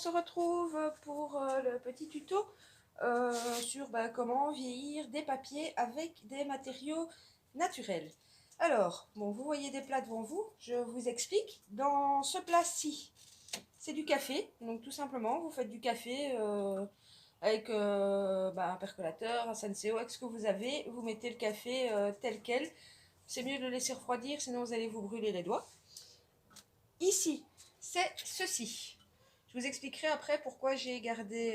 se retrouve pour le petit tuto sur comment vieillir des papiers avec des matériaux naturels. Alors, bon, vous voyez des plats devant vous, je vous explique. Dans ce plat-ci, c'est du café, donc tout simplement, vous faites du café avec un percolateur, un Senseo, avec ce que vous avez, vous mettez le café tel quel. C'est mieux de le laisser refroidir, sinon vous allez vous brûler les doigts. Ici, c'est ceci. Je vous expliquerai après pourquoi j'ai gardé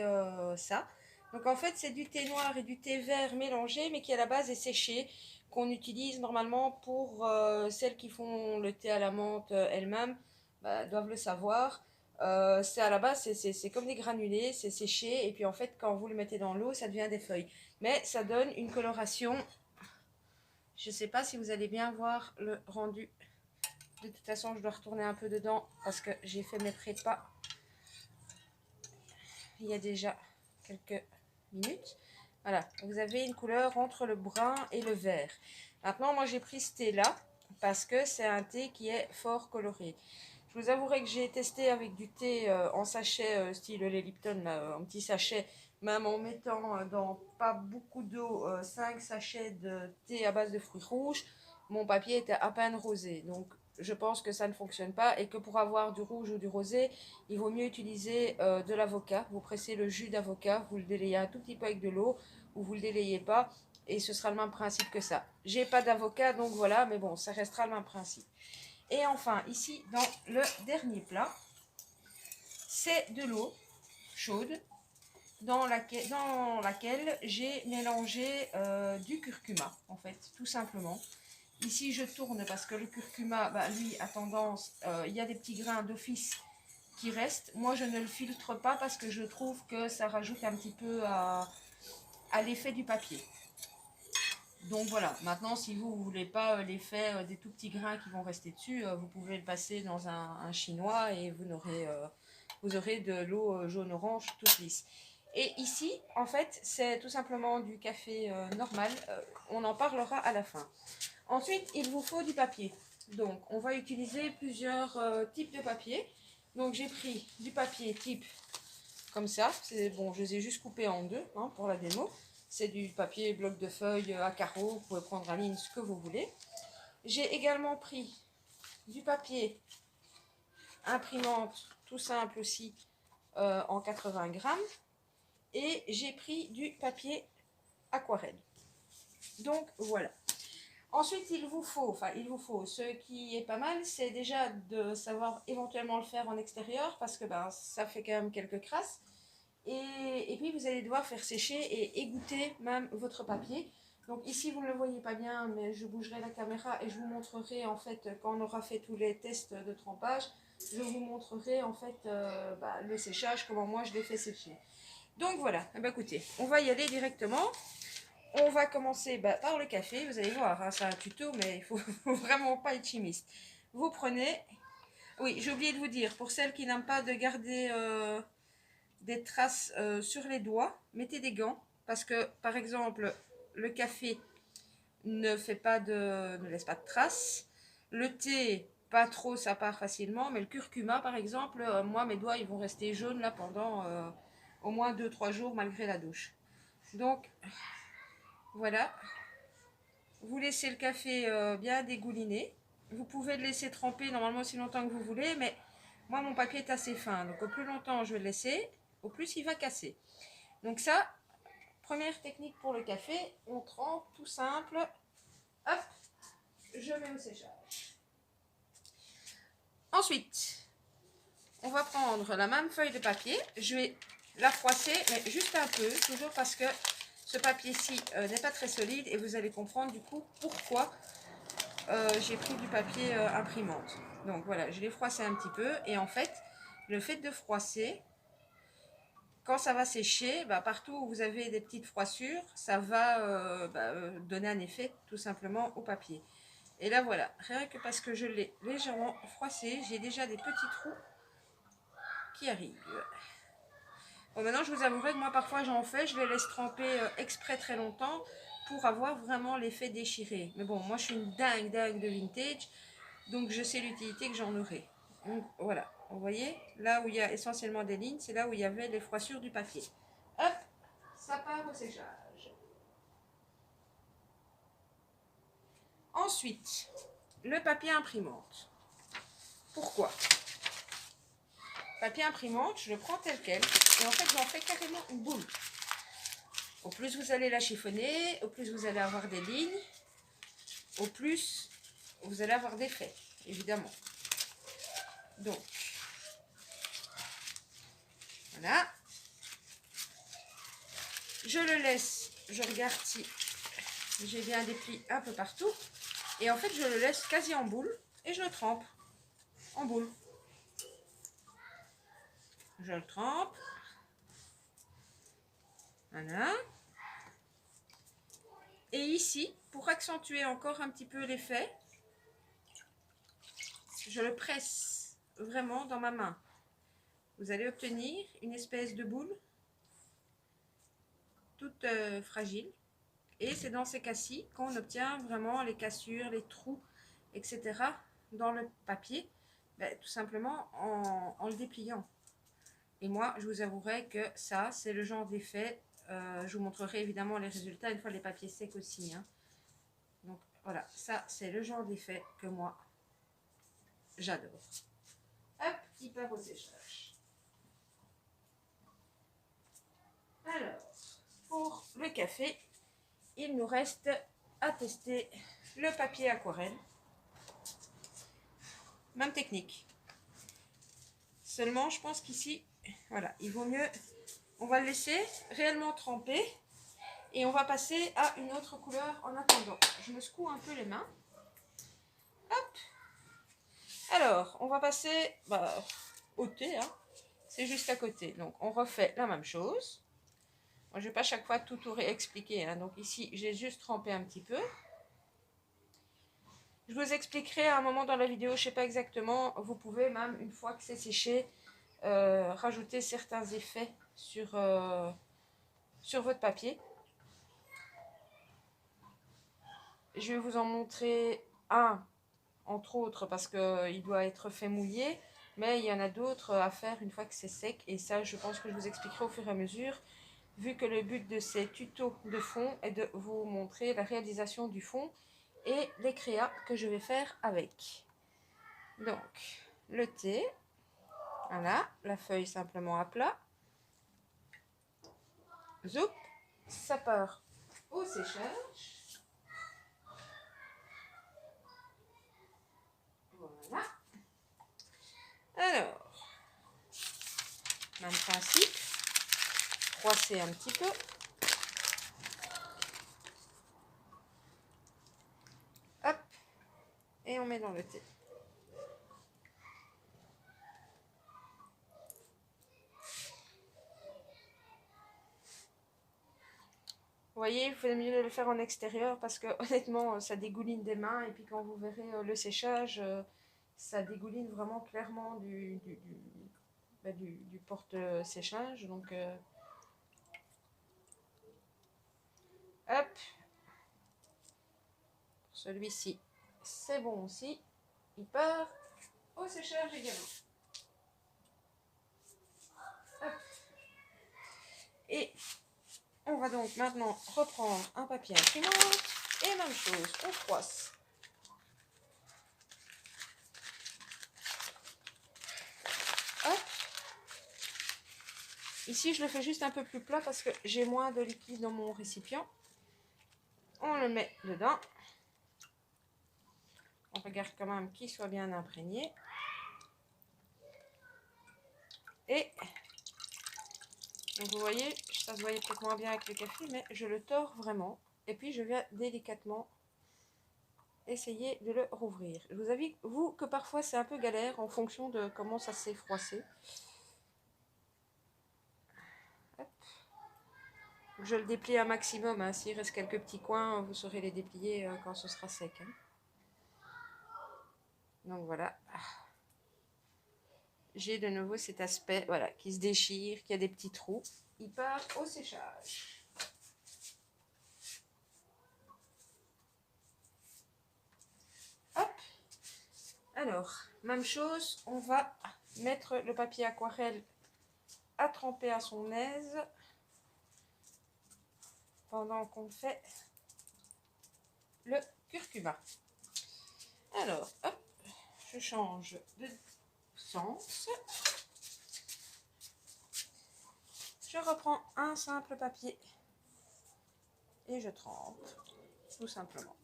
ça. Donc en fait, c'est du thé noir et du thé vert mélangé, mais qui à la base est séché, qu'on utilise normalement pour celles qui font le thé à la menthe elles-mêmes, doivent le savoir. C'est à la base, c'est comme des granulés, c'est séché, et puis en fait, quand vous le mettez dans l'eau, ça devient des feuilles. Mais ça donne une coloration. Je ne sais pas si vous allez bien voir le rendu. De toute façon, je dois retourner un peu dedans parce que j'ai fait mes prépas il y a déjà quelques minutes. Voilà, vous avez une couleur entre le brun et le vert. Maintenant, moi j'ai pris ce thé-là parce que c'est un thé qui est fort coloré. Je vous avouerai que j'ai testé avec du thé en sachet, style les Lipton, là, en petit sachet, même en mettant dans pas beaucoup d'eau 5 sachets de thé à base de fruits rouges. Mon papier était à peine rosé. Donc je pense que ça ne fonctionne pas et que pour avoir du rouge ou du rosé, il vaut mieux utiliser de l'avocat. Vous pressez le jus d'avocat, vous le délayez un tout petit peu avec de l'eau ou vous le délayez pas et ce sera le même principe que ça. J'ai pas d'avocat donc voilà, mais bon, ça restera le même principe. Et enfin, ici, dans le dernier plat, c'est de l'eau chaude dans laquelle j'ai mélangé du curcuma, en fait, tout simplement. Ici, je tourne parce que le curcuma, lui, a tendance, il y a des petits grains d'office qui restent. Moi, je ne le filtre pas parce que je trouve que ça rajoute un petit peu à l'effet du papier. Donc voilà, maintenant si vous ne voulez pas l'effet des tout petits grains qui vont rester dessus, vous pouvez le passer dans un chinois et vous aurez de l'eau jaune-orange toute lisse. Et ici, en fait, c'est tout simplement du café normal, on en parlera à la fin. Ensuite, il vous faut du papier. Donc, on va utiliser plusieurs types de papier. Donc, j'ai pris du papier type comme ça. C'est bon, je les ai juste coupés en deux pour la démo. C'est du papier bloc de feuilles à carreaux. Vous pouvez prendre en ligne ce que vous voulez. J'ai également pris du papier imprimante tout simple aussi en 80 grammes. Et j'ai pris du papier aquarelle. Donc voilà. Ensuite, il vous faut, ce qui est pas mal, c'est déjà de savoir éventuellement le faire en extérieur parce que ça fait quand même quelques crasses. Et puis, vous allez devoir faire sécher et égoutter même votre papier. Donc ici, vous ne le voyez pas bien, mais je bougerai la caméra et je vous montrerai en fait, quand on aura fait tous les tests de trempage, je vous montrerai en fait le séchage, comment moi je l'ai fait sécher. Donc voilà, écoutez, on va y aller directement. On va commencer par le café, vous allez voir, c'est un tuto, mais il ne faut vraiment pas être chimiste. Vous prenez, oui, j'ai oublié de vous dire, pour celles qui n'aiment pas de garder des traces sur les doigts, mettez des gants, parce que par exemple, le café ne laisse pas de traces, le thé, pas trop, ça part facilement, mais le curcuma par exemple, moi mes doigts ils vont rester jaunes là pendant au moins 2-3 jours malgré la douche. Donc voilà, vous laissez le café bien dégouliner. Vous pouvez le laisser tremper normalement aussi longtemps que vous voulez, mais moi mon papier est assez fin, donc au plus longtemps je vais le laisser, au plus il va casser. Donc ça, première technique pour le café, on trempe tout simple. Hop, je mets au séchage. Ensuite, on va prendre la même feuille de papier, je vais la froisser, mais juste un peu, toujours parce que ce papier-ci n'est pas très solide et vous allez comprendre du coup pourquoi j'ai pris du papier imprimante. Donc voilà, je l'ai froissé un petit peu et en fait, le fait de froisser, quand ça va sécher, partout où vous avez des petites froissures, ça va donner un effet tout simplement au papier. Et là voilà, rien que parce que je l'ai légèrement froissé, j'ai déjà des petits trous qui arrivent. Bon, maintenant je vous avouerai que moi parfois j'en fais, je les laisse tremper exprès très longtemps pour avoir vraiment l'effet déchiré. Mais bon, moi je suis une dingue de vintage, donc je sais l'utilité que j'en aurai. Donc voilà, Vous voyez, là où il y a essentiellement des lignes, c'est là où il y avait les froissures du papier. Hop, ça part au séchage. Ensuite, le papier imprimante. Pourquoi? Papier imprimante, je le prends tel quel et en fait j'en fais carrément une boule. Au plus vous allez la chiffonner, au plus vous allez avoir des lignes, au plus vous allez avoir des faits, évidemment. Donc, voilà. Je le laisse, je regarde si j'ai bien des plis un peu partout. Et en fait, je le laisse quasi en boule et je le trempe en boule. Je le trempe. Voilà. Et ici, pour accentuer encore un petit peu l'effet, je le presse vraiment dans ma main. Vous allez obtenir une espèce de boule toute fragile. Et c'est dans ces cas-ci qu'on obtient vraiment les cassures, les trous, etc. dans le papier, tout simplement en le dépliant. Et moi, je vous avouerai que ça, c'est le genre d'effet. Je vous montrerai évidemment les résultats une fois les papiers secs aussi. Hein. Donc voilà, ça, c'est le genre d'effet que moi, j'adore. Hop, il part au séchage. Alors, pour le café, il nous reste à tester le papier aquarelle. Même technique. Seulement, je pense qu'ici, voilà, il vaut mieux, on va le laisser réellement tremper et on va passer à une autre couleur en attendant. Je me secoue un peu les mains. Hop. Alors, on va passer au thé, hein. C'est juste à côté. Donc, on refait la même chose. Moi, je ne vais pas chaque fois tout réexpliquer. Hein. Donc, ici, j'ai juste trempé un petit peu. Je vous expliquerai à un moment dans la vidéo, je ne sais pas exactement. Vous pouvez même, une fois que c'est séché, rajouter certains effets sur votre papier. Je vais vous en montrer un, entre autres, parce qu'il doit être fait mouiller. Mais il y en a d'autres à faire une fois que c'est sec. Et ça, je pense que je vous expliquerai au fur et à mesure. Vu que le but de ces tutos de fond est de vous montrer la réalisation du fond et les créas que je vais faire avec. Donc, le thé. Voilà, la feuille simplement à plat. Zoup, ça part au séchage. Voilà. Alors, même principe. Froisser un petit peu. Hop. Et on met dans le thé. Vous voyez, il faut mieux le faire en extérieur parce que honnêtement, ça dégouline des mains. Et puis quand vous verrez le séchage, ça dégouline vraiment clairement du porte-séchage. Donc, hop. Celui-ci, c'est bon aussi. Il part au séchage également. Hop. Et on va donc maintenant reprendre un papier imprimante. Et même chose, on froisse. Hop. Ici, je le fais juste un peu plus plat parce que j'ai moins de liquide dans mon récipient. On le met dedans. On regarde quand même qu'il soit bien imprégné. Et donc vous voyez, ça se voyait peut-être moins bien avec le café, mais je le tords vraiment. Et puis je viens délicatement essayer de le rouvrir. Je vous avoue que parfois c'est un peu galère en fonction de comment ça s'est froissé. Hop. Je le déplie un maximum, hein. S'il reste quelques petits coins, vous saurez les déplier quand ce sera sec. Hein. Donc voilà. J'ai de nouveau cet aspect voilà, qui se déchire, qui a des petits trous. Il part au séchage. Hop. Alors, même chose, on va mettre le papier aquarelle à tremper à son aise pendant qu'on fait le curcuma. Alors, hop, je change de sens. Je reprends un simple papier et je trempe, tout simplement.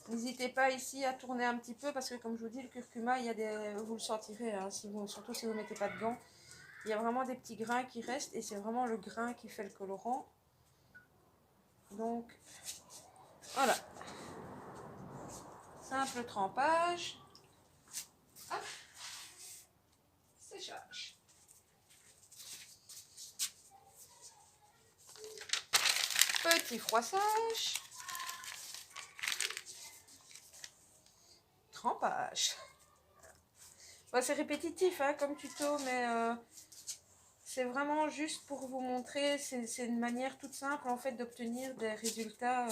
N'hésitez pas ici à tourner un petit peu parce que comme je vous dis, le curcuma, il y a des, vous le sentirez, hein, surtout si vous ne mettez pas de gants. Il y a vraiment des petits grains qui restent et c'est vraiment le grain qui fait le colorant. Donc, voilà. Simple trempage. Hop. Séchage. Petit froissage. Trempage. Bon, c'est répétitif hein, comme tuto, mais c'est vraiment juste pour vous montrer, c'est une manière toute simple en fait d'obtenir des résultats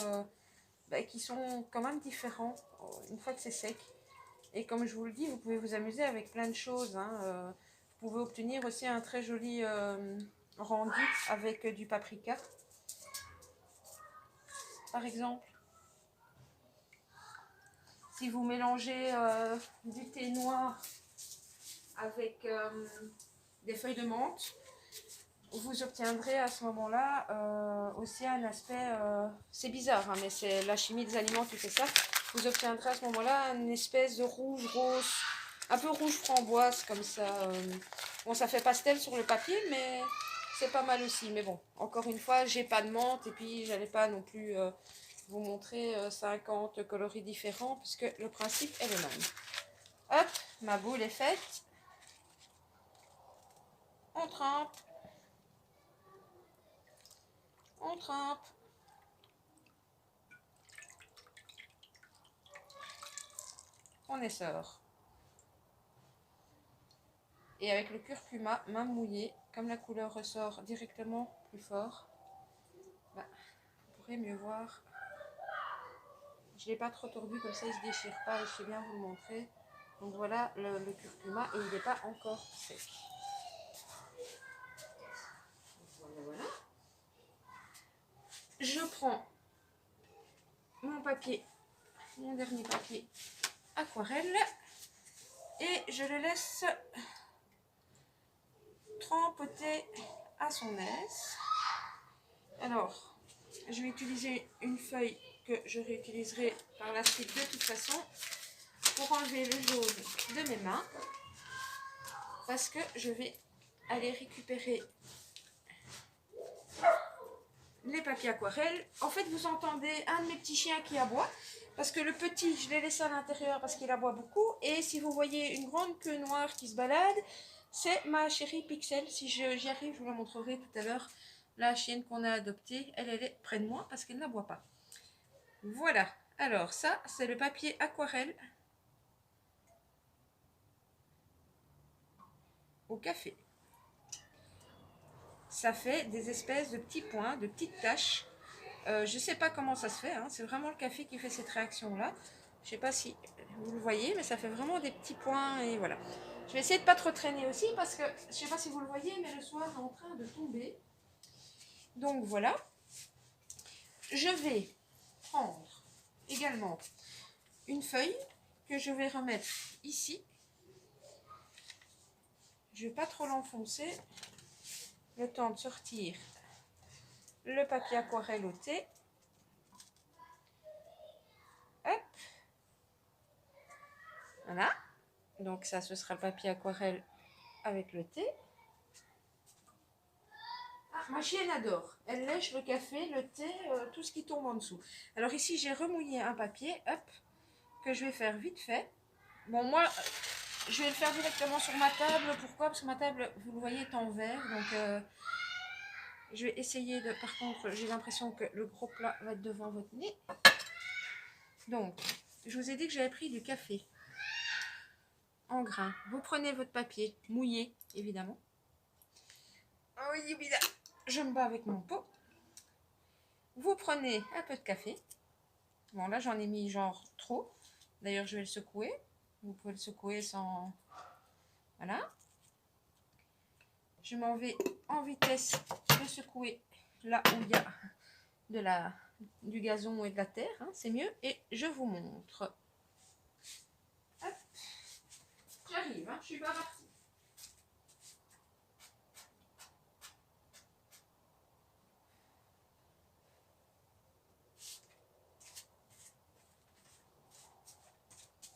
qui sont quand même différents une fois que c'est sec. Et comme je vous le dis, vous pouvez vous amuser avec plein de choses. Hein. Vous pouvez obtenir aussi un très joli rendu avec du paprika, par exemple. Si vous mélangez du thé noir avec des feuilles de menthe, vous obtiendrez à ce moment-là aussi un aspect, c'est bizarre, hein, mais c'est la chimie des aliments qui fait ça. Vous obtiendrez à ce moment-là une espèce de rouge rose, un peu rouge framboise comme ça. Bon, ça fait pastel sur le papier, mais c'est pas mal aussi. Mais bon, encore une fois, j'ai pas de menthe et puis j'allais pas non plus vous montrer 50 coloris différents puisque le principe est le même. Hop, ma boule est faite. On trempe. On trempe. On essore. Et avec le curcuma, main mouillée, comme la couleur ressort directement plus fort, vous pourrez mieux voir. Je ne l'ai pas trop tordu, comme ça il ne se déchire pas et je sais bien vous le montrer. Donc voilà le curcuma et il n'est pas encore sec. Voilà, voilà. Je prends mon papier, mon dernier papier aquarelle et je le laisse trempoter à son aise. Alors, je vais utiliser une feuille que je réutiliserai par la suite de toute façon pour enlever le jaune de mes mains parce que je vais aller récupérer les papiers aquarelles. En fait, vous entendez un de mes petits chiens qui aboie parce que le petit, je l'ai laissé à l'intérieur parce qu'il aboie beaucoup. Et si vous voyez une grande queue noire qui se balade, c'est ma chérie Pixel. Si j'y arrive, je vous la montrerai tout à l'heure. La chienne qu'on a adoptée, elle est près de moi parce qu'elle n'aboie pas. Voilà. Alors ça, c'est le papier aquarelle au café. Ça fait des espèces de petits points, de petites taches. Je ne sais pas comment ça se fait, hein. C'est vraiment le café qui fait cette réaction-là. Je ne sais pas si vous le voyez, mais ça fait vraiment des petits points et voilà. Je vais essayer de ne pas trop traîner aussi parce que, je ne sais pas si vous le voyez, mais le soir est en train de tomber. Donc voilà. Je vais prendre également une feuille que je vais remettre ici. Je ne vais pas trop l'enfoncer. Le temps de sortir le papier aquarelle au thé. Hop. Voilà. Donc ça, ce sera le papier aquarelle avec le thé. Ah, ma chienne adore. Elle lèche le café, le thé, tout ce qui tombe en dessous. Alors ici, j'ai remouillé un papier, hop, que je vais faire vite fait. Bon, moi, je vais le faire directement sur ma table. Pourquoi? Parce que ma table, vous le voyez, est en verre. Donc, je vais essayer de... Par contre, j'ai l'impression que le gros plat va être devant votre nez. Donc, je vous ai dit que j'avais pris du café en grains. Vous prenez votre papier mouillé, évidemment. Oh, évidemment. Je me bats avec mon pot. Vous prenez un peu de café. Bon, là, j'en ai mis genre trop. D'ailleurs, je vais le secouer. Vous pouvez le secouer sans... Voilà. Je m'en vais en vitesse le secouer là où il y a du gazon et de la terre. Hein, c'est mieux. Et je vous montre. Hop. J'arrive, hein, je suis pas partie.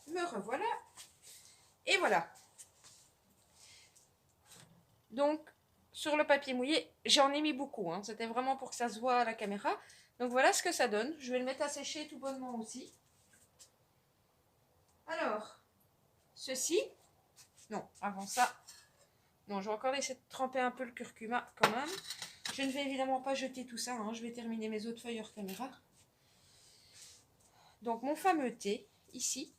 Me revoilà. Et voilà. Donc, sur le papier mouillé, j'en ai mis beaucoup. Hein. C'était vraiment pour que ça se voit à la caméra. Donc voilà ce que ça donne. Je vais le mettre à sécher tout bonnement aussi. Alors, ceci. Non, avant ça. Non, je vais encore laisser tremper un peu le curcuma quand même. Je ne vais évidemment pas jeter tout ça. Hein. Je vais terminer mes autres feuilles hors caméra. Donc mon fameux thé, ici,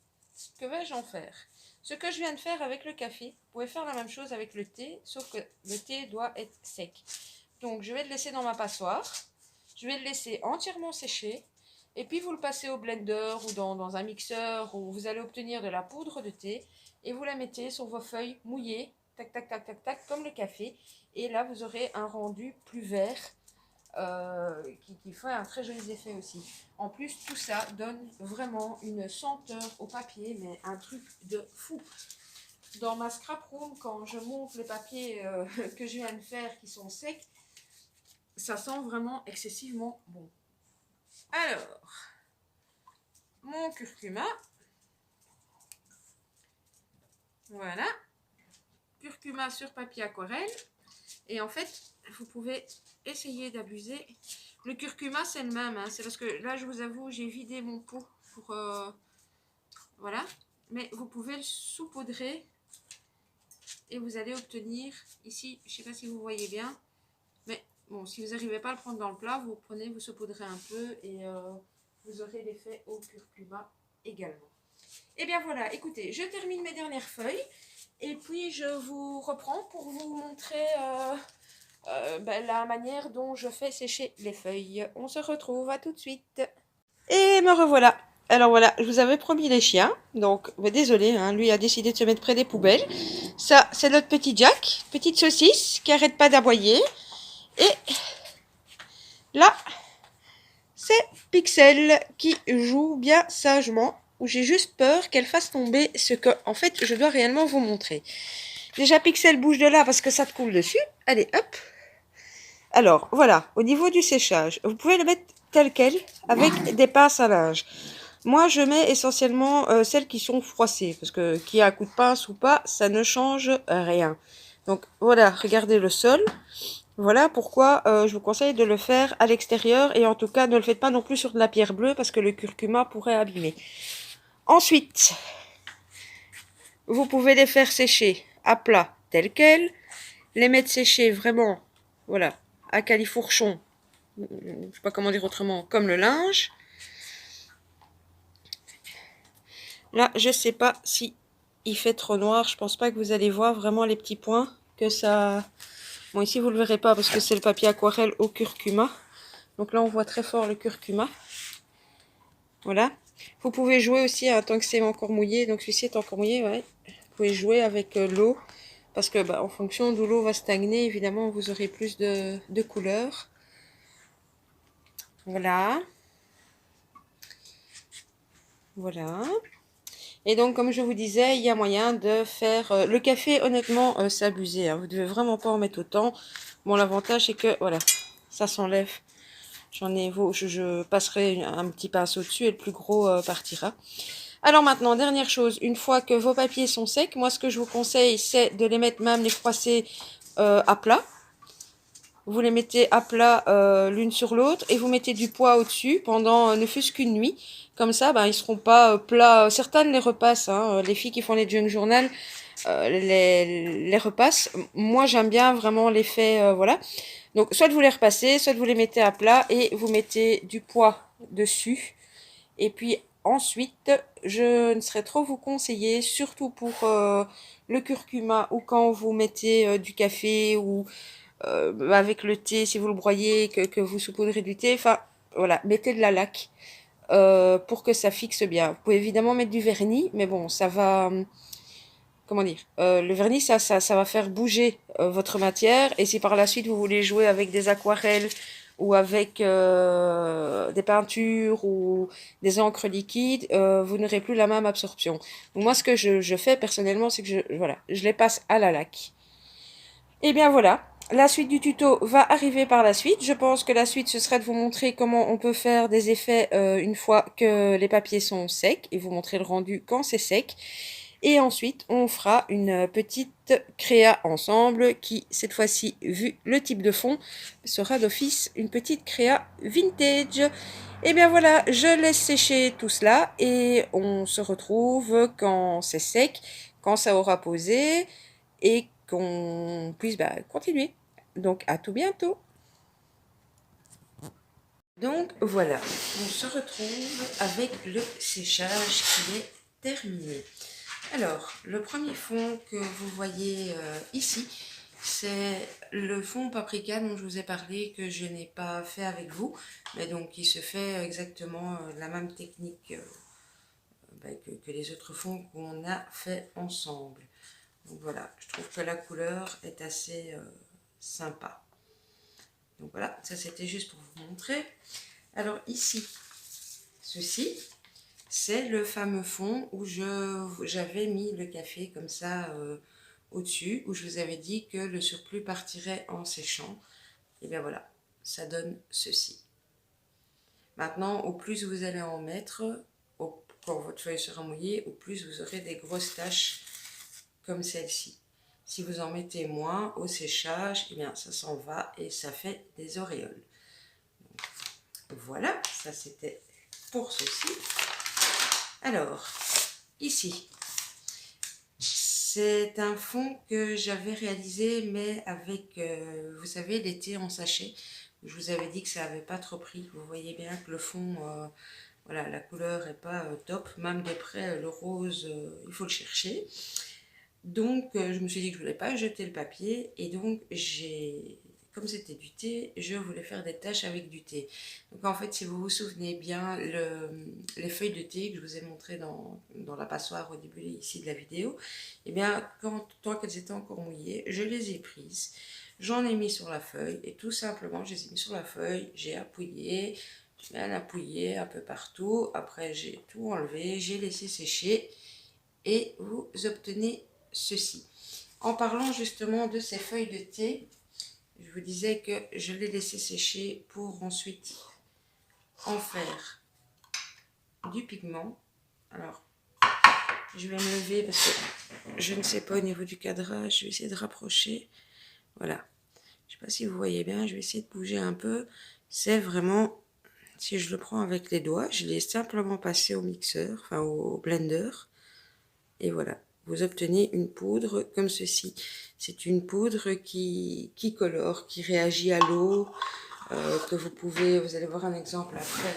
que vais-je en faire? Ce que je viens de faire avec le café, vous pouvez faire la même chose avec le thé, sauf que le thé doit être sec. Donc je vais le laisser dans ma passoire, je vais le laisser entièrement sécher, et puis vous le passez au blender ou dans un mixeur où vous allez obtenir de la poudre de thé, et vous la mettez sur vos feuilles mouillées, tac tac tac tac tac, comme le café, et là vous aurez un rendu plus vert, qui fait un très joli effet aussi. En plus, tout ça donne vraiment une senteur au papier, mais un truc de fou. Dans ma scrap room, quand je monte les papiers que je viens de faire qui sont secs, ça sent vraiment excessivement bon. Alors, mon curcuma. Voilà. Curcuma sur papier aquarelle. Et en fait, vous pouvez essayer d'abuser. Le curcuma, c'est le même. Hein. C'est parce que là, je vous avoue, j'ai vidé mon pot pour... voilà. Mais vous pouvez le saupoudrer. Et vous allez obtenir... Ici, je ne sais pas si vous voyez bien. Mais bon, si vous n'arrivez pas à le prendre dans le plat, vous prenez, vous saupoudrez un peu. Et vous aurez l'effet au curcuma également. Et bien voilà, écoutez, je termine mes dernières feuilles. Et puis, je vous reprends pour vous montrer... la manière dont je fais sécher les feuilles. On se retrouve, à tout de suite. Et me revoilà. Alors voilà, je vous avais promis les chiens. Donc, désolé, hein, lui a décidé de se mettre près des poubelles. Ça, c'est notre petit Jack, petite saucisse qui arrête pas d'aboyer. Et là, c'est Pixel qui joue bien sagement. Où j'ai juste peur qu'elle fasse tomber ce que, en fait, je dois réellement vous montrer. Déjà, Pixel bouge de là parce que ça te coule dessus. Allez, hop. Alors, voilà, au niveau du séchage, vous pouvez le mettre tel quel avec des pinces à linge. Moi, je mets essentiellement celles qui sont froissées, parce que qu'il y a un coup de pince ou pas, ça ne change rien. Donc, voilà, regardez le sol. Voilà pourquoi je vous conseille de le faire à l'extérieur, et en tout cas, ne le faites pas non plus sur de la pierre bleue, parce que le curcuma pourrait abîmer. Ensuite, vous pouvez les faire sécher à plat, tel quel, les mettre sécher vraiment, voilà, à califourchon, je ne sais pas comment dire autrement, comme le linge. Là, je ne sais pas si il fait trop noir, je pense pas que vous allez voir vraiment les petits points que ça... Bon, ici vous le verrez pas parce que c'est le papier aquarelle au curcuma. Donc là, on voit très fort le curcuma. Voilà. Vous pouvez jouer aussi tant que c'est encore mouillé. Donc celui-ci est encore mouillé, ouais. Vous pouvez jouer avec l'eau. Parce que en fonction d'où l'eau va stagner, évidemment, vous aurez plus de couleurs. Voilà. Voilà. Et donc, comme je vous disais, il y a moyen de faire... le café, honnêtement, c'est abusé. Hein. Vous ne devez vraiment pas en mettre autant. Bon, l'avantage, c'est que, voilà, ça s'enlève. Je passerai un petit pinceau dessus et le plus gros partira. Alors maintenant, dernière chose, une fois que vos papiers sont secs, moi, ce que je vous conseille, c'est de les mettre, même les froisser à plat. Vous les mettez à plat l'une sur l'autre et vous mettez du poids au-dessus pendant ne fût-ce qu'une nuit. Comme ça, ils ne seront pas plats. Certaines les repassent, hein, les filles qui font les junk journal les repassent. Moi, j'aime bien vraiment l'effet, voilà. Donc, soit vous les repassez, soit vous les mettez à plat et vous mettez du poids dessus. Et puis ensuite, je ne saurais trop vous conseiller, surtout pour le curcuma ou quand vous mettez du café ou avec le thé, si vous le broyez, que vous saupoudrez du thé. Enfin, voilà, mettez de la laque. pour que ça fixe bien. Vous pouvez évidemment mettre du vernis, mais bon, ça va, comment dire, le vernis, ça va faire bouger votre matière. Et si par la suite vous voulez jouer avec des aquarelles ou avec des peintures ou des encres liquides, vous n'aurez plus la même absorption. Donc moi, ce que je fais personnellement, c'est que voilà, je les passe à la laque. Et bien voilà, la suite du tuto va arriver par la suite. Je pense que la suite, ce serait de vous montrer comment on peut faire des effets une fois que les papiers sont secs et vous montrer le rendu quand c'est sec. Et ensuite, on fera une petite créa ensemble qui, cette fois-ci, vu le type de fond, sera d'office une petite créa vintage. Et bien voilà, je laisse sécher tout cela et on se retrouve quand c'est sec, quand ça aura posé et qu'on puisse continuer. Donc à tout bientôt. Donc voilà, on se retrouve avec le séchage qui est terminé. Alors, le premier fond que vous voyez ici, c'est le fond paprika dont je vous ai parlé, que je n'ai pas fait avec vous, mais donc qui se fait exactement la même technique que les autres fonds qu'on a fait ensemble. Donc voilà, je trouve que la couleur est assez sympa. Donc voilà, ça c'était juste pour vous montrer. Alors ici, ceci, c'est le fameux fond où j'avais mis le café comme ça au-dessus, où je vous avais dit que le surplus partirait en séchant. Et bien voilà, ça donne ceci. Maintenant, au plus vous allez en mettre, quand votre feuille sera mouillée, au plus vous aurez des grosses taches comme celle-ci. Si vous en mettez moins au séchage, eh bien ça s'en va et ça fait des auréoles. Donc, voilà, ça c'était pour ceci. Alors, ici, c'est un fond que j'avais réalisé, mais avec, vous savez, les thés en sachet. Je vous avais dit que ça n'avait pas trop pris. Vous voyez bien que le fond, voilà, la couleur n'est pas top. Même de près, le rose, il faut le chercher. Donc, je me suis dit que je ne voulais pas jeter le papier. Et donc, comme c'était du thé, je voulais faire des taches avec du thé. Donc, en fait, si vous vous souvenez bien, les feuilles de thé que je vous ai montrées dans la passoire au début ici de la vidéo, eh bien, tant qu'elles étaient encore mouillées, je les ai prises. J'en ai mis sur la feuille et tout simplement, je les ai mis sur la feuille, j'ai appuyé, j'ai bien appuyé un peu partout. Après, j'ai tout enlevé, j'ai laissé sécher et vous obtenez ceci. En parlant justement de ces feuilles de thé, je vous disais que je les laissais sécher pour ensuite en faire du pigment. Alors, je vais me lever parce que je ne sais pas au niveau du cadrage, je vais essayer de rapprocher. Voilà. Je ne sais pas si vous voyez bien, je vais essayer de bouger un peu. C'est vraiment, si je le prends avec les doigts, je l'ai simplement passé au mixeur, enfin au blender. Et voilà, vous obtenez une poudre comme ceci. C'est une poudre qui colore, qui réagit à l'eau, que vous allez voir un exemple après,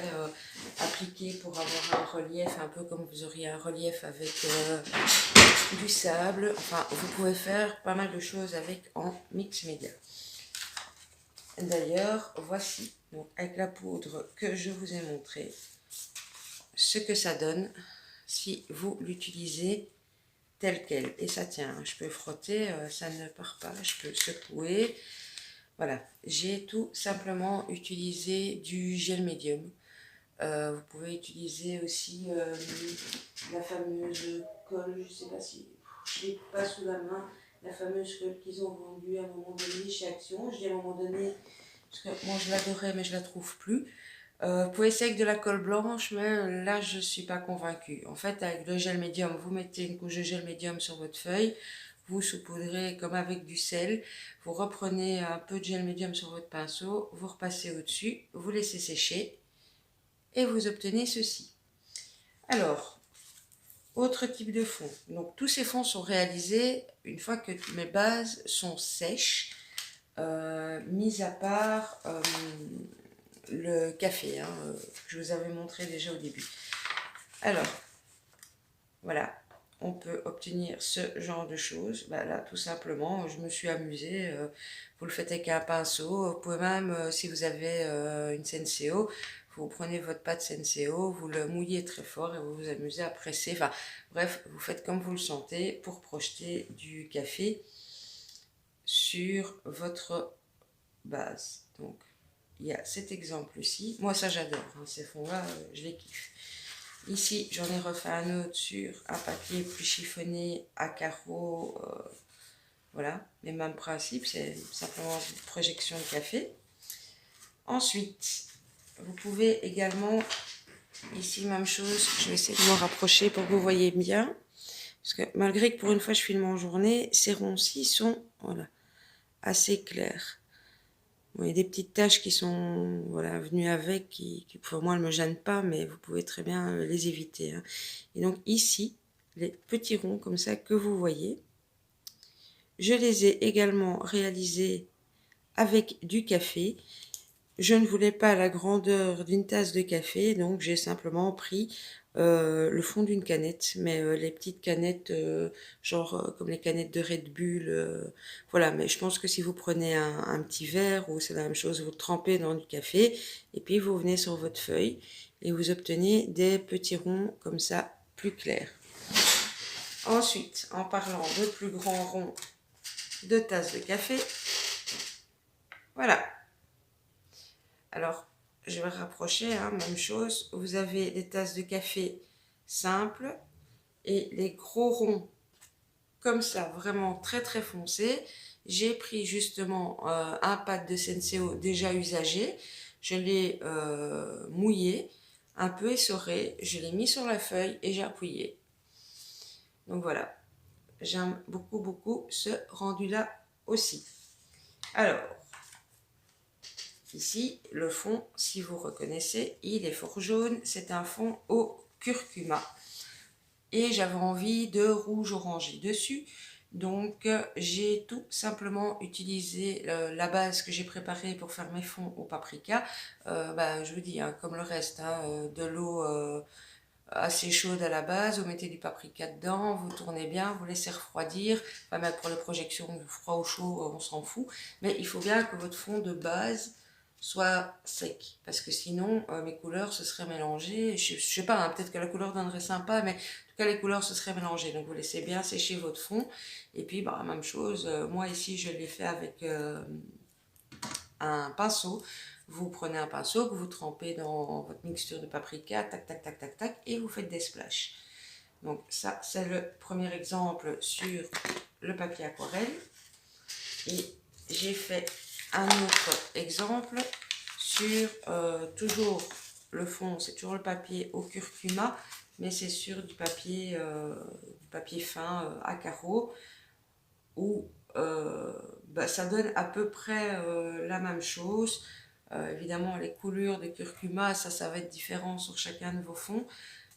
appliquer pour avoir un relief, un peu comme vous auriez un relief avec du sable. Enfin, vous pouvez faire pas mal de choses avec en mix média. D'ailleurs, voici, donc, avec la poudre que je vous ai montré, ce que ça donne si vous l'utilisez tel quel. Et ça tient, je peux frotter, ça ne part pas, je peux secouer. Voilà, j'ai tout simplement utilisé du gel médium. Vous pouvez utiliser aussi la fameuse colle, je ne sais pas si je l'ai pas sous la main, la fameuse colle qu'ils ont vendue à un moment donné chez Action. Je dis à un moment donné, parce que moi je l'adorais mais je la trouve plus. Vous pouvez essayer avec de la colle blanche, mais là je ne suis pas convaincue. En fait, avec le gel médium, vous mettez une couche de gel médium sur votre feuille, vous saupoudrez comme avec du sel, vous reprenez un peu de gel médium sur votre pinceau, vous repassez au-dessus, vous laissez sécher et vous obtenez ceci. Alors, autre type de fond. Donc tous ces fonds sont réalisés une fois que mes bases sont sèches, mis à part le café, que je vous avais montré déjà au début. Alors, voilà, on peut obtenir ce genre de choses. Là, tout simplement, je me suis amusée. Vous le faites avec un pinceau. Vous pouvez même, si vous avez une Senseo, vous prenez votre pâte Senseo, vous le mouillez très fort et vous vous amusez à presser. Enfin, bref, vous faites comme vous le sentez pour projeter du café sur votre base. Donc, il y a cet exemple-ci. Moi, ça, j'adore. Hein, ces fonds-là, je les kiffe. Ici, j'en ai refait un autre sur un papier plus chiffonné à carreaux. Voilà, les mêmes principes, c'est simplement une projection de café. Ensuite, vous pouvez également, ici, même chose, je vais essayer de me rapprocher pour que vous voyez bien. Parce que malgré que pour une fois je filme en journée, ces ronds-ci sont voilà, assez clairs. Bon, il y a des petites taches qui sont voilà, venues avec, qui pour moi ne me gênent pas, mais vous pouvez très bien les éviter. Hein. Et donc ici, les petits ronds comme ça que vous voyez, je les ai également réalisés avec du café. Je ne voulais pas la grandeur d'une tasse de café, donc j'ai simplement pris le fond d'une canette, mais les petites canettes, genre comme les canettes de Red Bull, voilà. Mais je pense que si vous prenez un petit verre, ou c'est la même chose, vous le trempez dans du café, et puis vous venez sur votre feuille, et vous obtenez des petits ronds comme ça, plus clairs. Ensuite, en parlant de plus grands ronds de tasses de café, voilà. Alors, je vais rapprocher, hein, même chose. Vous avez des tasses de café simples et les gros ronds comme ça, vraiment très très foncés. J'ai pris justement un pad de Senseo déjà usagé. Je l'ai mouillé, un peu essoré. Je l'ai mis sur la feuille et j'ai appuyé. Donc voilà, j'aime beaucoup beaucoup ce rendu-là aussi. Alors, ici, le fond, si vous reconnaissez, il est fort jaune. C'est un fond au curcuma. Et j'avais envie de rouge orangé dessus. Donc, j'ai tout simplement utilisé la base que j'ai préparée pour faire mes fonds au paprika. Je vous dis, hein, comme le reste, hein, de l'eau assez chaude à la base, vous mettez du paprika dedans, vous tournez bien, vous laissez refroidir. Enfin, même pour les projections, froid ou chaud, on s'en fout. Mais il faut bien que votre fond de base soit sec, parce que sinon mes couleurs se seraient mélangées. Je sais pas, hein, peut-être que la couleur donnerait sympa, mais en tout cas les couleurs se seraient mélangées. Donc vous laissez bien sécher votre fond. Et puis même chose, moi ici je l'ai fait avec un pinceau. Vous prenez un pinceau que vous trempez dans votre mixture de paprika, tac tac tac tac tac, et vous faites des splashes. Donc ça c'est le premier exemple sur le papier aquarelle. Et j'ai fait un autre exemple sur toujours le fond, c'est toujours le papier au curcuma, mais c'est sur du papier fin à carreaux, où ça donne à peu près la même chose. Évidemment, les coulures de curcuma, ça va être différent sur chacun de vos fonds.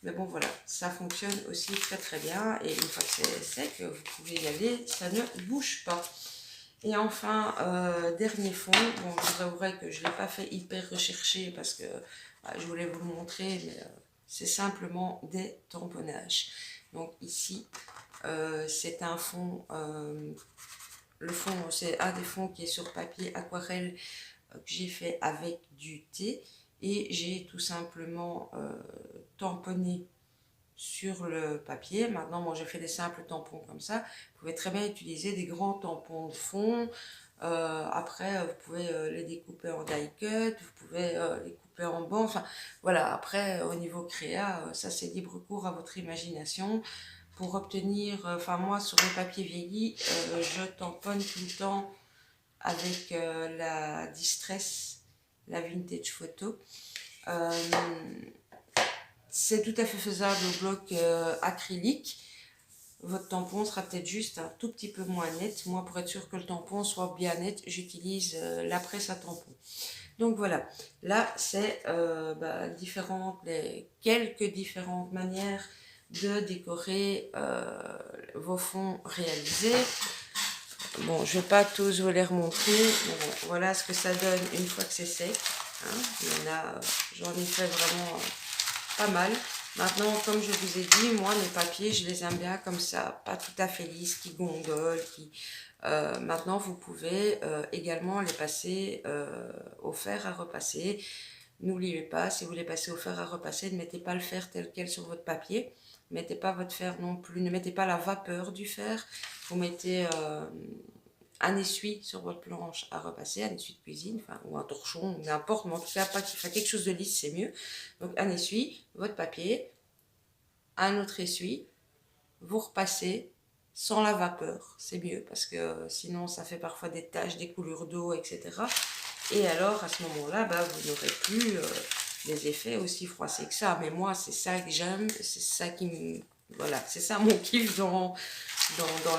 Mais bon, voilà, ça fonctionne aussi très très bien. Et une fois que c'est sec, vous pouvez y aller, ça ne bouge pas. Et enfin, dernier fond, bon, je vous avouerai que je ne l'ai pas fait hyper recherché parce que je voulais vous le montrer, mais c'est simplement des tamponnages. Donc ici, c'est un fond, le fond, c'est un des fonds qui est sur papier aquarelle que j'ai fait avec du thé. Et j'ai tout simplement tamponné sur le papier. Maintenant, moi, j'ai fait des simples tampons comme ça. Vous pouvez très bien utiliser des grands tampons de fond. Après, vous pouvez les découper en die cut, vous pouvez les couper en bancs. Enfin, voilà. Après, au niveau créa, ça, c'est libre cours à votre imagination. Pour obtenir, enfin, moi, sur les papiers vieillis, je tamponne tout le temps avec la Distress, la Vintage Photo. C'est tout à fait faisable au bloc acrylique. Votre tampon sera peut-être juste un tout petit peu moins net. Moi, pour être sûr que le tampon soit bien net, j'utilise la presse à tampon. Donc voilà, là c'est quelques différentes manières de décorer vos fonds réalisés. Bon, je ne vais pas tous vous les remontrer. Bon, voilà ce que ça donne une fois que c'est sec. Hein. J'en ai fait vraiment pas mal. Maintenant, comme je vous ai dit, moi, mes papiers, je les aime bien comme ça, pas tout à fait lisses, qui gondolent. Maintenant, vous pouvez également les passer au fer à repasser. N'oubliez pas, si vous voulez passer au fer à repasser, ne mettez pas le fer tel quel sur votre papier. Ne mettez pas votre fer non plus, ne mettez pas la vapeur du fer. Vous mettez un essuie sur votre planche à repasser, un essuie de cuisine, enfin, ou un torchon, n'importe, mais en tout cas, pas qu'il fasse quelque chose de lisse, c'est mieux. Donc un essuie, votre papier, un autre essuie, vous repassez sans la vapeur, c'est mieux parce que sinon ça fait parfois des taches, des coulures d'eau, etc. Et alors à ce moment-là, bah, vous n'aurez plus des effets aussi froissés que ça. Mais moi, c'est ça que j'aime, c'est ça qui me... Voilà, c'est ça mon kiff dans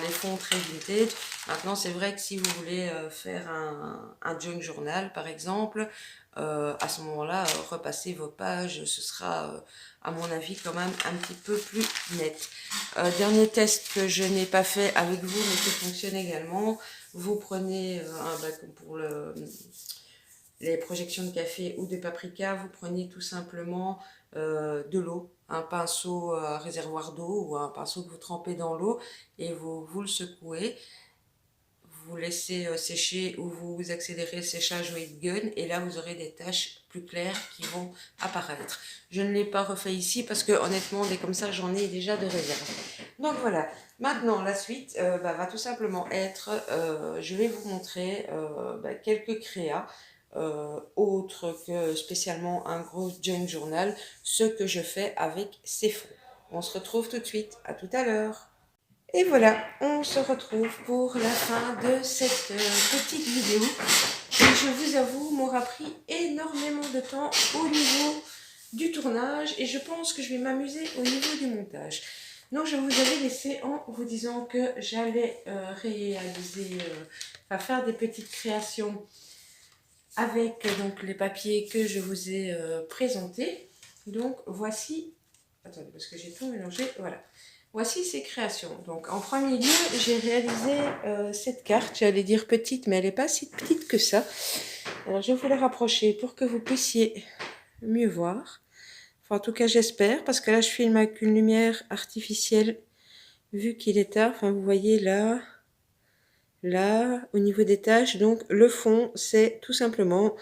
les fonds très vintage. Maintenant, c'est vrai que si vous voulez faire un junk journal, par exemple, à ce moment-là, repasser vos pages, ce sera, à mon avis, quand même un petit peu plus net. Dernier test que je n'ai pas fait avec vous, mais qui fonctionne également. Vous prenez un bac pour les projections de café ou de paprika, vous prenez tout simplement de l'eau, un pinceau réservoir d'eau ou un pinceau que vous trempez dans l'eau et vous le secouez. Vous laissez sécher ou vous accélérez le séchage au heat gun et là vous aurez des taches plus claires qui vont apparaître. Je ne l'ai pas refait ici parce que honnêtement, dès comme ça, j'en ai déjà de réserve. Donc voilà, maintenant la suite va tout simplement être, je vais vous montrer quelques créas. Autre que spécialement un gros junk journal, ce que je fais avec ces fonds. On se retrouve tout de suite, à tout à l'heure. Et voilà, on se retrouve pour la fin de cette petite vidéo qui, je vous avoue, m'aura pris énormément de temps au niveau du tournage et je pense que je vais m'amuser au niveau du montage. Donc je vous avais laissé en vous disant que j'allais réaliser, faire des petites créations avec donc les papiers que je vous ai présentés. Donc voici, attendez parce que j'ai tout mélangé, voilà. Voici ces créations. Donc en premier lieu, j'ai réalisé cette carte, j'allais dire petite, mais elle n'est pas si petite que ça. Alors je vais vous la rapprocher pour que vous puissiez mieux voir. Enfin en tout cas j'espère, parce que là je filme avec une lumière artificielle, vu qu'il est tard. Enfin vous voyez là... Là, au niveau des tâches, donc le fond, c'est tout simplement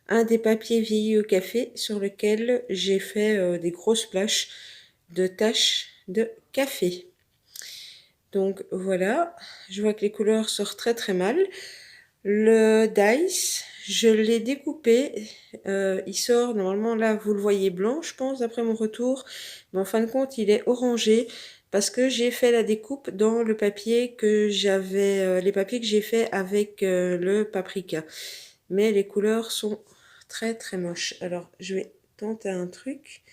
un des papiers vieillis au café sur lequel j'ai fait des grosses plages de taches de café. Donc voilà, je vois que les couleurs sortent très très mal. Le dice, je l'ai découpé, il sort normalement là, vous le voyez blanc, je pense, d'après mon retour, mais en fin de compte, il est orangé. Parce que j'ai fait la découpe dans le papier que j'avais, les papiers que j'ai fait avec le paprika. Mais les couleurs sont très très moches. Alors je vais tenter un truc.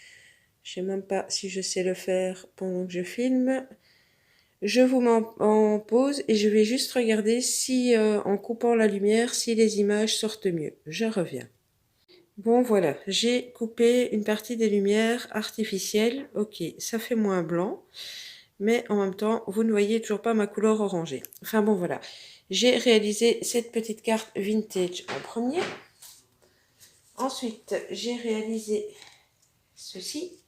Je sais même pas si je sais le faire pendant que je filme. Je vous mets en pause et je vais juste regarder si en coupant la lumière, si les images sortent mieux. Je reviens. Bon voilà, j'ai coupé une partie des lumières artificielles. Ok, ça fait moins blanc. Mais en même temps, vous ne voyez toujours pas ma couleur orangée. Enfin bon, voilà. J'ai réalisé cette petite carte vintage en premier. Ensuite, j'ai réalisé ceci.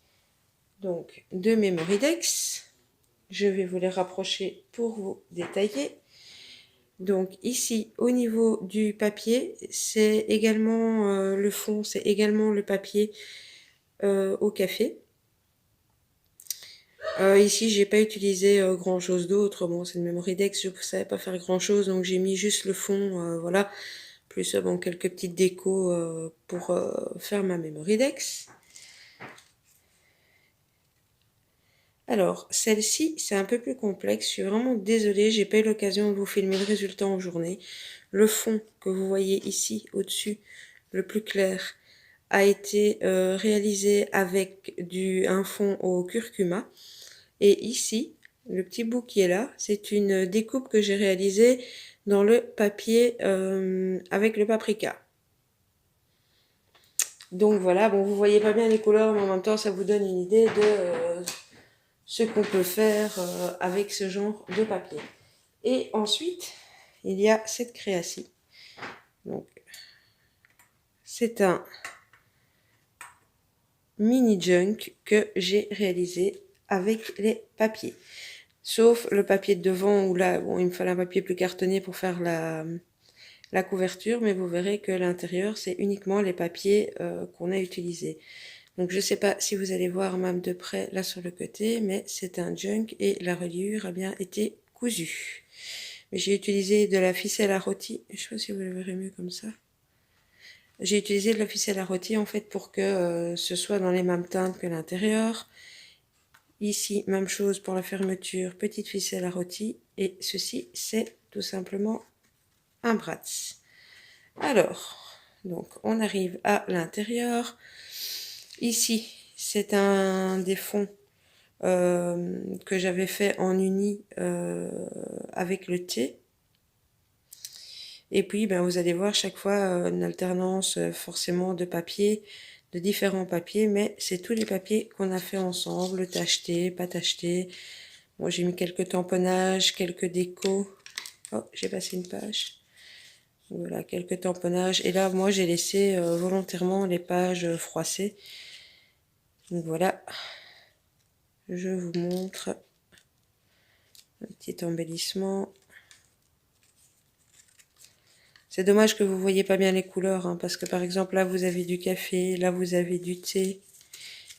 Donc, deux Memorydex. Je vais vous les rapprocher pour vous détailler. Donc ici, au niveau du papier, c'est également le fond, c'est également le papier au café. Ici, j'ai pas utilisé grand chose d'autre. Bon, c'est une Memorydex, je ne savais pas faire grand chose, donc j'ai mis juste le fond, voilà. Plus bon, quelques petites décos pour faire ma Memorydex. Alors, celle-ci, c'est un peu plus complexe. Je suis vraiment désolée, j'ai pas eu l'occasion de vous filmer le résultat en journée. Le fond que vous voyez ici, au-dessus, le plus clair, a été réalisé avec un fond au curcuma. Et ici, le petit bout qui est là, c'est une découpe que j'ai réalisée dans le papier avec le paprika. Donc voilà, bon, vous voyez pas bien les couleurs, mais en même temps, ça vous donne une idée de ce qu'on peut faire avec ce genre de papier. Et ensuite, il y a cette création. Donc, c'est un mini junk que j'ai réalisé avec les papiers. Sauf le papier de devant où là, bon, il me fallait un papier plus cartonné pour faire la couverture, mais vous verrez que l'intérieur, c'est uniquement les papiers qu'on a utilisés. Donc je ne sais pas si vous allez voir même de près là sur le côté, mais c'est un junk et la reliure a bien été cousue. J'ai utilisé de la ficelle à rôti, je ne sais pas si vous le verrez mieux comme ça. J'ai utilisé de la ficelle à rôti en fait pour que ce soit dans les mêmes teintes que l'intérieur. Ici, même chose pour la fermeture, petite ficelle à rôti. Et ceci, c'est tout simplement un Bratz. Alors, donc on arrive à l'intérieur. Ici, c'est un des fonds que j'avais fait en uni avec le thé. Et puis, ben, vous allez voir chaque fois une alternance forcément de papier, de différents papiers, mais c'est tous les papiers qu'on a fait ensemble, tacheté, pas tacheté. Moi, j'ai mis quelques tamponnages, quelques décos. Oh, j'ai passé une page. Voilà, quelques tamponnages. Et là, moi, j'ai laissé volontairement les pages froissées. Donc voilà, je vous montre un petit embellissement. C'est dommage que vous ne voyez pas bien les couleurs, hein, parce que par exemple, là, vous avez du café, là, vous avez du thé.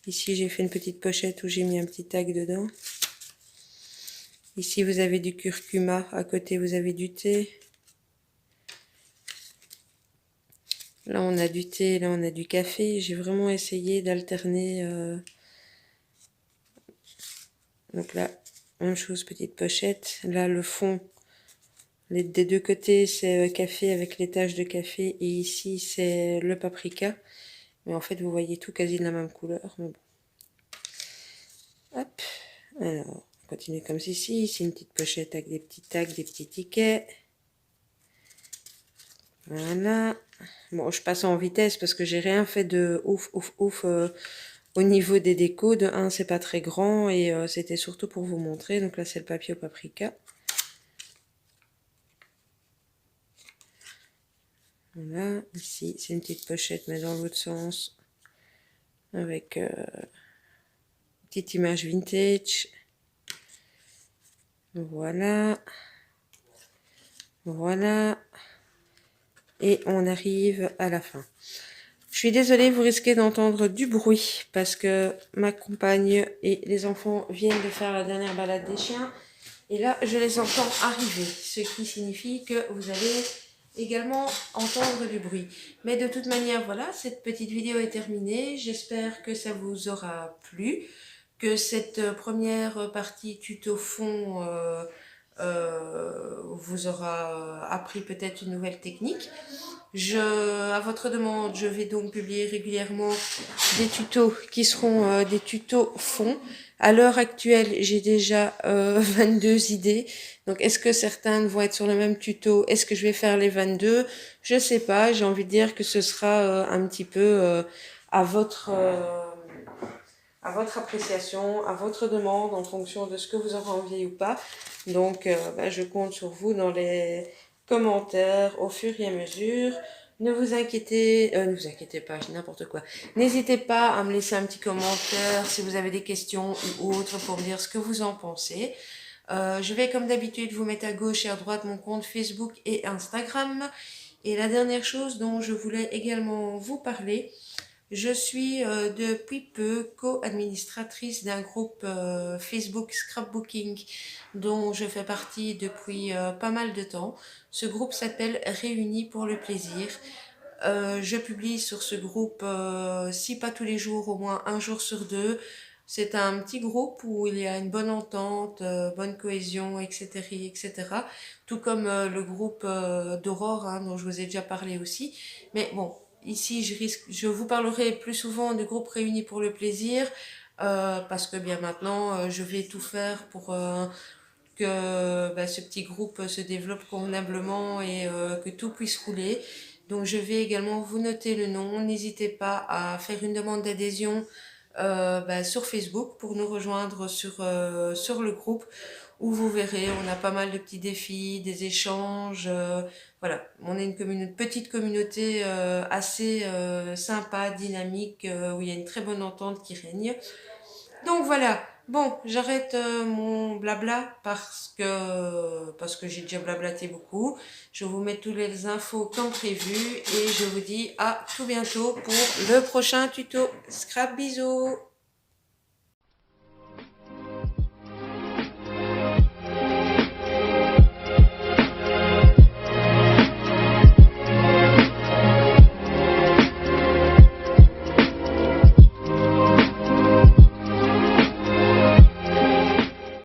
Ici, j'ai fait une petite pochette où j'ai mis un petit tag dedans. Ici, vous avez du curcuma. À côté, vous avez du thé. Là, on a du thé, là, on a du café. J'ai vraiment essayé d'alterner. Donc là, même chose, petite pochette. Là, le fond, des deux côtés, c'est café avec les taches de café. Et ici, c'est le paprika. Mais en fait, vous voyez tout quasi de la même couleur. Mais bon. Hop. Alors, on continue comme ceci. Ici, une petite pochette avec des petits tags, des petits tickets. Voilà. Bon, je passe en vitesse parce que j'ai rien fait de ouf au niveau des décos. De 1, c'est pas très grand et c'était surtout pour vous montrer. Donc là, c'est le papier au paprika. Voilà. Ici, c'est une petite pochette, mais dans l'autre sens. Avec petite image vintage. Voilà. Voilà. Et on arrive à la fin. Je suis désolée, vous risquez d'entendre du bruit parce que ma compagne et les enfants viennent de faire la dernière balade des chiens. Et là, je les entends arriver, ce qui signifie que vous allez également entendre du bruit. Mais de toute manière, voilà, cette petite vidéo est terminée. J'espère que ça vous aura plu, que cette première partie tuto fond vous aura appris peut-être une nouvelle technique. À votre demande, je vais donc publier régulièrement des tutos qui seront des tutos fonds. À l'heure actuelle, j'ai déjà 22 idées. Donc, est-ce que certaines vont être sur le même tuto? Est-ce que je vais faire les 22? Je sais pas. J'ai envie de dire que ce sera un petit peu à à votre appréciation, à votre demande, en fonction de ce que vous aurez envie ou pas. Donc, je compte sur vous dans les commentaires au fur et à mesure. Ne vous inquiétez pas, je dis n'importe quoi. N'hésitez pas à me laisser un petit commentaire si vous avez des questions ou autres pour me dire ce que vous en pensez. Je vais comme d'habitude vous mettre à gauche et à droite mon compte Facebook et Instagram. Et la dernière chose dont je voulais également vous parler, je suis depuis peu co-administratrice d'un groupe Facebook Scrapbooking dont je fais partie depuis pas mal de temps. Ce groupe s'appelle Réunis pour le plaisir. Je publie sur ce groupe, si pas tous les jours, au moins un jour sur deux. C'est un petit groupe où il y a une bonne entente, bonne cohésion, etc., etc. Tout comme le groupe d'Aurore, hein, dont je vous ai déjà parlé aussi. Mais bon, ici, je vous parlerai plus souvent du groupe Réunis pour le plaisir, parce que bien maintenant, je vais tout faire pour que ce petit groupe se développe convenablement et que tout puisse rouler. Donc je vais également vous noter le nom. N'hésitez pas à faire une demande d'adhésion sur Facebook pour nous rejoindre sur le groupe où vous verrez, on a pas mal de petits défis, des échanges. Voilà, on est une petite communauté assez sympa, dynamique, où il y a une très bonne entente qui règne. Donc voilà, Bon, j'arrête mon blabla parce que j'ai déjà blablaté beaucoup. Je vous mets toutes les infos comme prévu et je vous dis à tout bientôt pour le prochain tuto. Scrap bisous.